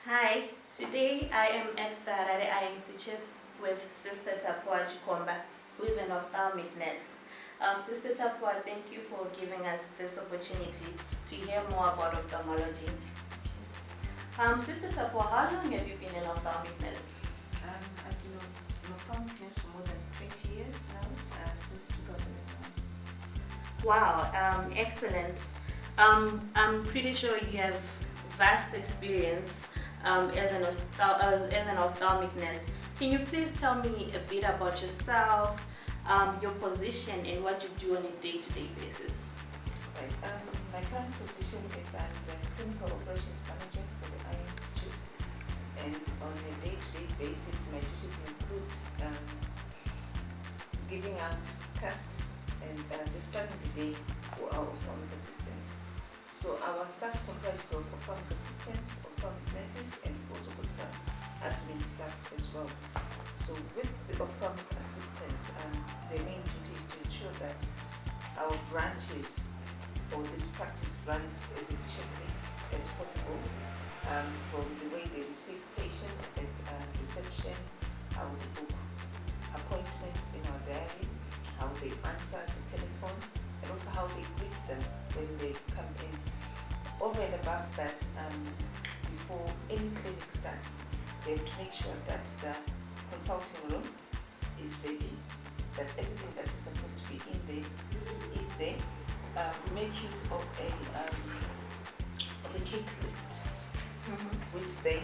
Hi, today I am at the Harare Eye Institute with Sister Tapua Chikomba, who is an ophthalmic nurse. Sister Tapua, thank you for giving us this opportunity to hear more about ophthalmology. Sister Tapua, how long have you been an ophthalmic nurse? I've been an ophthalmic nurse for more than 20 years now, since 2001. Wow, excellent. I'm pretty sure you have vast experience as an ophthalmic nurse. Can you please tell me a bit about yourself, your position, and what you do on a day-to-day basis? Right. My current position is I'm the clinical operations manager for the Eye Institute, and on a day-to-day basis, my duties include giving out tests and just starting the day for our ophthalmic assistants. So our staff comprises of ophthalmic assistants, ophthalmic nurses, and we've also got some admin staff as well. So with the ophthalmic assistants, their main duty is to ensure that our branches or this practice runs as efficiently as possible, from the way they receive patients at reception, how they book appointments in our diary, how they answer the telephone, and also how they greet them when they come in. Over and above that, before any clinic starts, they have to make sure that the consulting room is ready, that everything that is supposed to be in there is there. We make use of a checklist, which they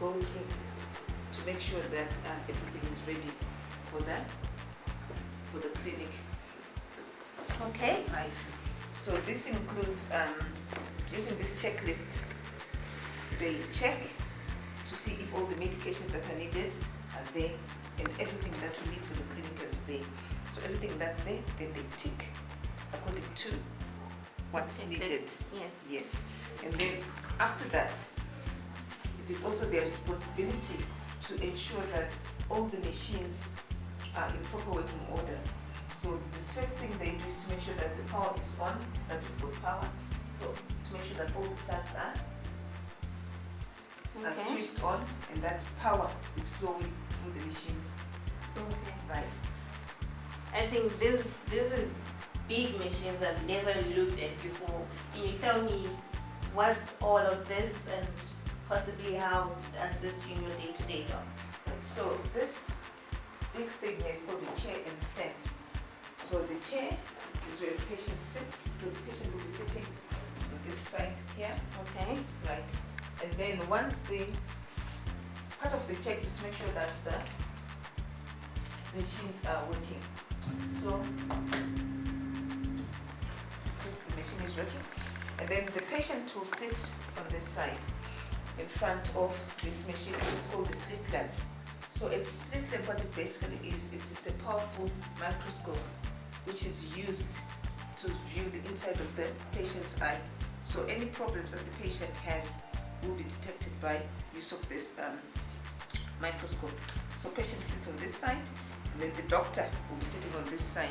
go through to make sure that everything is ready for the clinic. Okay. Right. So this includes using this checklist. They check to see if all the medications that are needed are there, and everything that we need for the clinic is there. So everything that's there, then they tick according to what's needed. Yes. Yes. And then after that, it is also their responsibility to ensure that all the machines are in proper working order. So the first thing they do is to make sure that the power is on, that we've got power. So to make sure that all the plugs are switched on and that power is flowing through the machines. Okay. Right. I think this is big machines I've never looked at before. Can you tell me what's all of this and possibly how it assists you in your day-to-day job? Right. So this big thing here is called the chair and stand. So the chair is where the patient sits. So the patient will be sitting on this side here. Okay. Right. And then once part of the checks is to make sure that the machines are working. So just the machine is working. And then the patient will sit on this side in front of this machine, which is called the slit lamp. So it's slit lamp, what it basically is, it's a powerful microscope which is used to view the inside of the patient's eye. So any problems that the patient has will be detected by use of this microscope. So patient sits on this side, and then the doctor will be sitting on this side,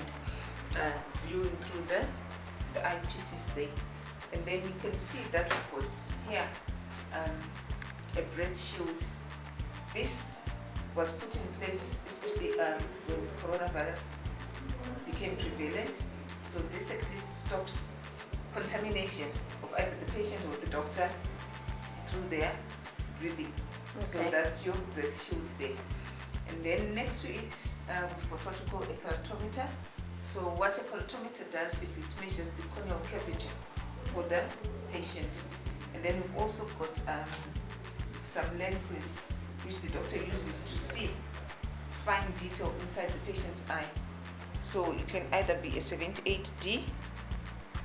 viewing through the eyepieces there. And then you can see that we've got here a breath shield. This was put in place especially when coronavirus became prevalent. So this at least stops contamination of either the patient or the doctor through their breathing. Okay. So that's your breath shield there. And then next to it, we've got what we call a keratometer. So what a keratometer does is it measures the corneal curvature for the patient. And then we've also got some lenses which the doctor uses to see fine detail inside the patient's eye. So it can either be a 78D,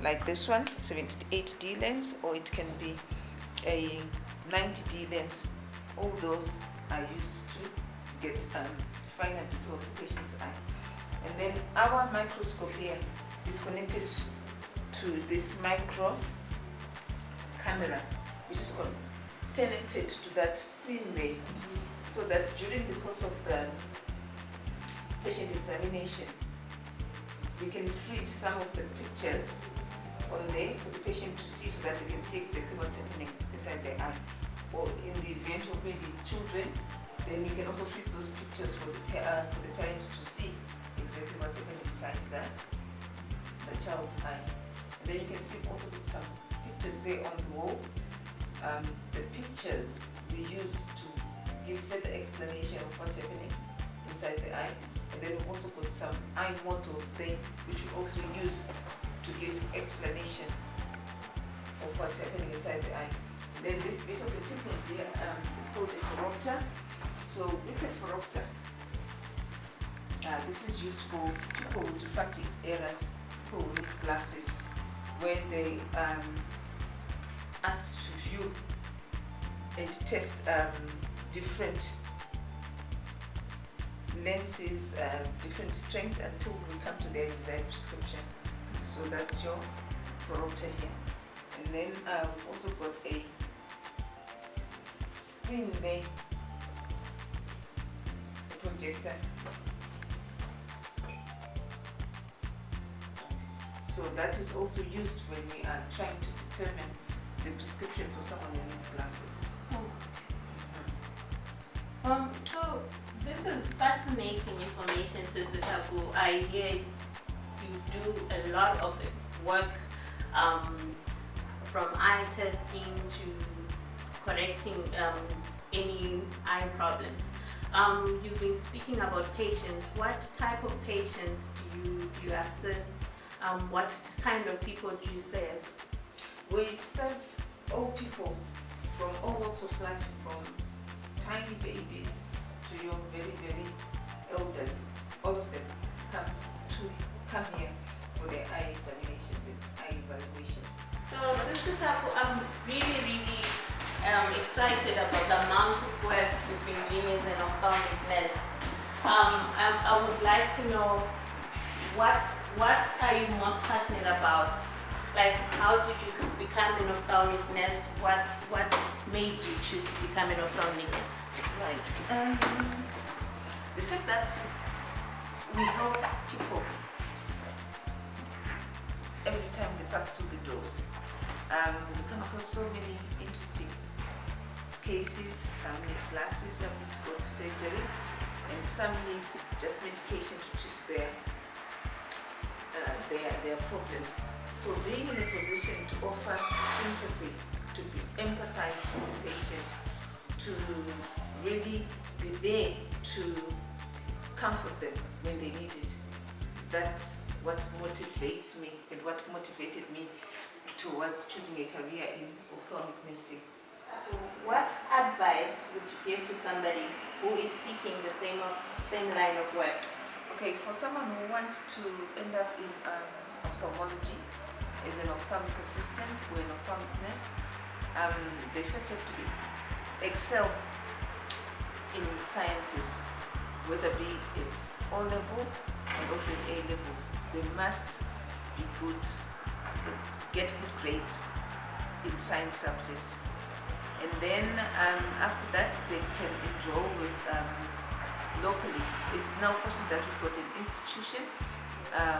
like this one, 78D lens, or it can be a 90D lens. All those are used to get finer detail of the patient's eye. And then our microscope here is connected to this micro camera, which is connected to that screen there, so that during the course of the patient examination, we can freeze some of the pictures on there for the patient to see, so that they can see exactly what's happening inside their eye. or in the event children, then you can also freeze those pictures for the parents to see exactly what's happening inside the child's eye. And then you can see also put some pictures there on the wall. The pictures we use to give further explanation of what's happening inside the eye. And then we also put some eye models there, which we also use to give explanation of what's happening inside the eye. Then this bit of equipment here is called a phoropter. So with a phoropter, this is used for people with refractive errors, people who need glasses, when they asked to view and test different lenses, different strengths until we come to their desired prescription. So that's your phoropter here. And then we've also got a screen there, a projector. So that is also used when we are trying to determine the prescription for someone who needs glasses. So this is fascinating information, Sister Tapu. I hear you do a lot of work from eye testing to correcting any eye problems. You've been speaking about patients. What type of patients do you assist? What kind of people do you serve? We serve all people from all walks of life, from tiny babies to your very, very elderly. All of them come here for their eye examinations and eye evaluations. So, Sister Tapu, I'm really excited about the amount of work you've been doing as an ophthalmic nurse. I would like to know what are you most passionate about? Like, how did you become an ophthalmic nurse? What made you choose to become an ophthalmic nurse? Right. The fact that we help people every time they pass through the doors. We come across so many interesting cases. Some need glasses, some need to go to surgery, and some need just medication to treat their problems. So being in a position to offer sympathy, to empathize with the patient, to really be there to comfort them when they need it, that's what motivates me and what motivated me towards choosing a career in ophthalmic nursing. What advice would you give to somebody who is seeking the same line of work? Okay, for someone who wants to end up in ophthalmology as an ophthalmic assistant or an ophthalmic nurse, they first have to excel in sciences, whether be it O level and also at A level. They must be good, get good grades in science subjects. And then after that, they can enroll with locally. It's now fortunate that we've got an institution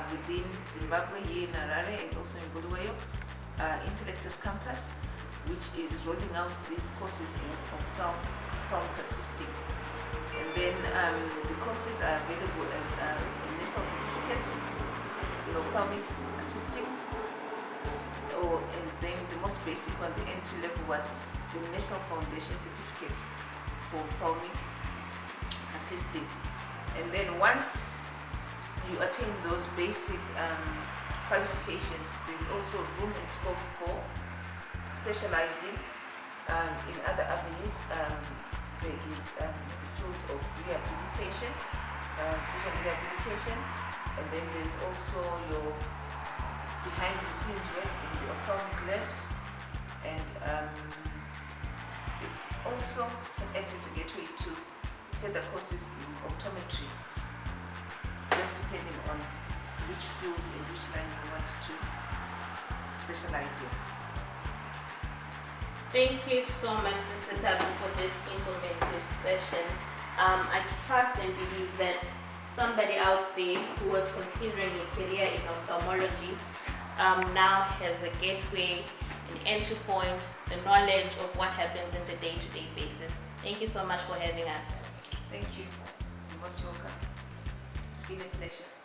within Zimbabwe, here in Harare and also in Bulawayo, Intellectus campus, which is rolling out these courses in ophthalmic assisting. And then the courses are available as a national certificate in ophthalmic assisting, and then the most basic one, the entry level one, the National Foundation Certificate for Ophthalmic Assisting. And then once you attain those basic qualifications, there's also room and scope for specializing in other avenues. There is the field of rehabilitation, vision rehabilitation, and then there's also your behind the scenes work in the ophthalmic labs, and it also can act as a gateway to further courses in optometry, just depending on which field and which line you want to specialize in. Thank you so much, Sister Tabu, for this informative session. I trust and believe that somebody out there who was considering a career in ophthalmology now has a gateway, an entry point, the knowledge of what happens in the day-to-day basis. Thank you so much for having us. Thank you. You're most welcome. It's been a pleasure.